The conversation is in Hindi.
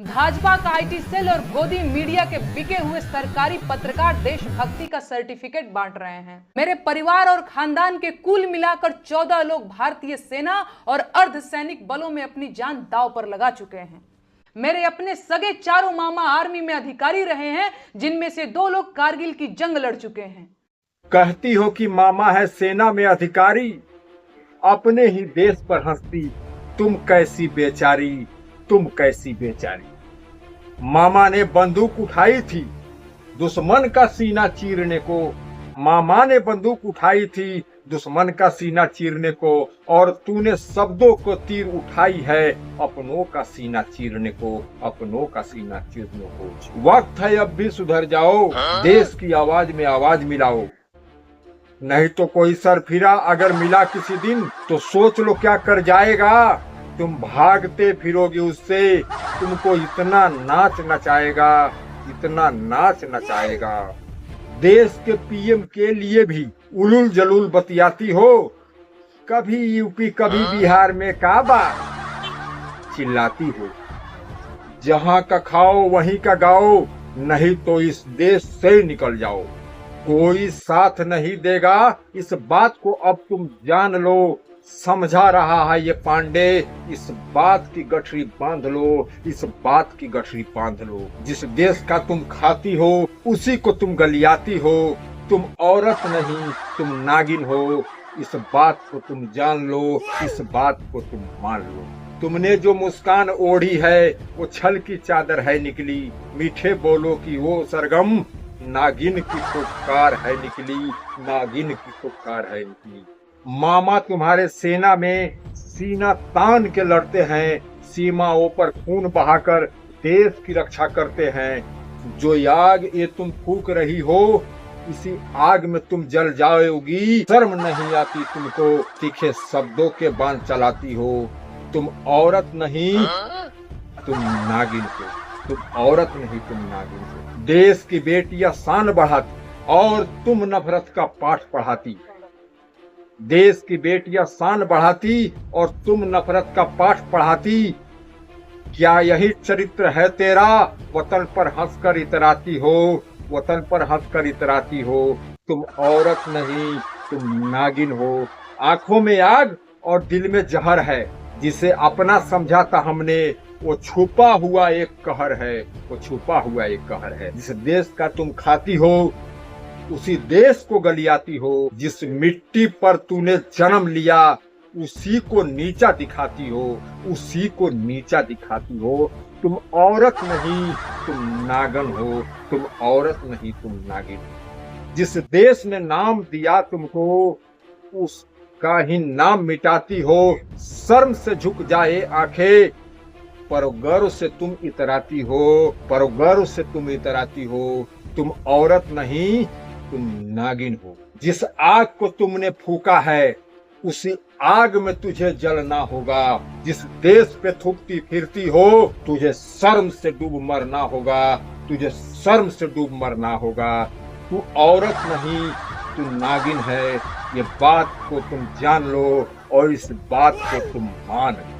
भाजपा का आईटी सेल और गोदी मीडिया के बिके हुए सरकारी पत्रकार देशभक्ति का सर्टिफिकेट बांट रहे हैं। मेरे परिवार और खानदान के कुल मिलाकर 14 लोग भारतीय सेना और अर्धसैनिक बलों में अपनी जान दांव पर लगा चुके हैं। मेरे अपने सगे चारों मामा आर्मी में अधिकारी रहे हैं, जिनमें से 2 लोग कारगिल की जंग लड़ चुके हैं। कहती हो कि मामा है सेना में अधिकारी, अपने ही देश पर हंसती तुम कैसी बेचारी, तुम कैसी बेचारी। मामा ने बंदूक उठाई थी दुश्मन का सीना चीरने को, मामा ने बंदूक उठाई थी दुश्मन का सीना चीरने को, और तूने शब्दों को तीर उठाई है अपनों का सीना चीरने को, अपनों का सीना चीरने को। वक्त है अब भी सुधर जाओ, देश की आवाज में आवाज मिलाओ, नहीं तो कोई सरफिरा अगर मिला किसी दिन तो सोच लो क्या कर जाएगा। तुम भागते फिरोगे उससे, तुमको इतना नाच नचाएगा, इतना नाच नचाएगा। देश के पीएम के लिए भी उलूल जलूल बतियाती हो, कभी यूपी कभी बिहार में काबा चिल्लाती हो। जहां का खाओ वहीं का गाओ, नहीं तो इस देश से निकल जाओ। कोई साथ नहीं देगा, इस बात को अब तुम जान लो। समझा रहा है ये पांडे, इस बात की गठरी बांध लो, इस बात की गठरी बांध लो। जिस देश का तुम खाती हो उसी को तुम गलियाती हो। तुम औरत नहीं तुम नागिन हो, इस बात को तुम जान लो, इस बात को तुम मान लो। तुमने जो मुस्कान ओढ़ी है वो छल की चादर है निकली, मीठे बोलो की वो सरगम नागिन की पुकार है निकली, नागिन की पुकार है निकली। मामा तुम्हारे सेना में सीना तान के लड़ते हैं, सीमाओं पर खून बहाकर देश की रक्षा करते हैं। जो आग ये तुम फूंक रही हो, इसी आग में तुम जल जाओगी। शर्म नहीं आती तुमको, तीखे शब्दों के बाण चलाती हो। तुम औरत नहीं तुम नागिन हो, तुम औरत नहीं तुम नागिन हो। देश की बेटियां शान बढ़ाती और तुम नफरत का पाठ पढ़ाती। देश की बेटियां शान बढ़ाती और तुम नफरत का पाठ पढ़ाती। क्या यही चरित्र है तेरा? वतन पर हंसकर इतराती हो, वतन पर हंसकर इतराती हो। तुम औरत नहीं तुम नागिन हो। आंखों में आग और दिल में जहर है, जिसे अपना समझाता हमने वो छुपा हुआ एक कहर है, वो छुपा हुआ एक कहर है। जिस देश का तुम खाती हो उसी देश को गलियाती हो। जिस मिट्टी पर तूने जन्म लिया उसी को नीचा दिखाती हो, उसी को नीचा दिखाती हो। तुम औरत नहीं तुम नागन हो, तुम औरत नहीं तुम नागिन। जिस देश ने नाम दिया तुमको उसका ही नाम मिटाती हो। शर्म से झुक जाए आंखें, पर गर्व से तुम इतराती हो, पर गर्व से तुम इतराती हो। तुम औरत नहीं तुम नागिन हो। जिस आग को तुमने फूका है उसी आग में तुझे जलना होगा। जिस देश पे थूकती फिरती हो तुझे शर्म से डूब मरना होगा, तुझे शर्म से डूब मरना होगा। तू औरत नहीं तू नागिन है, ये बात को तुम जान लो और इस बात को तुम मान लो।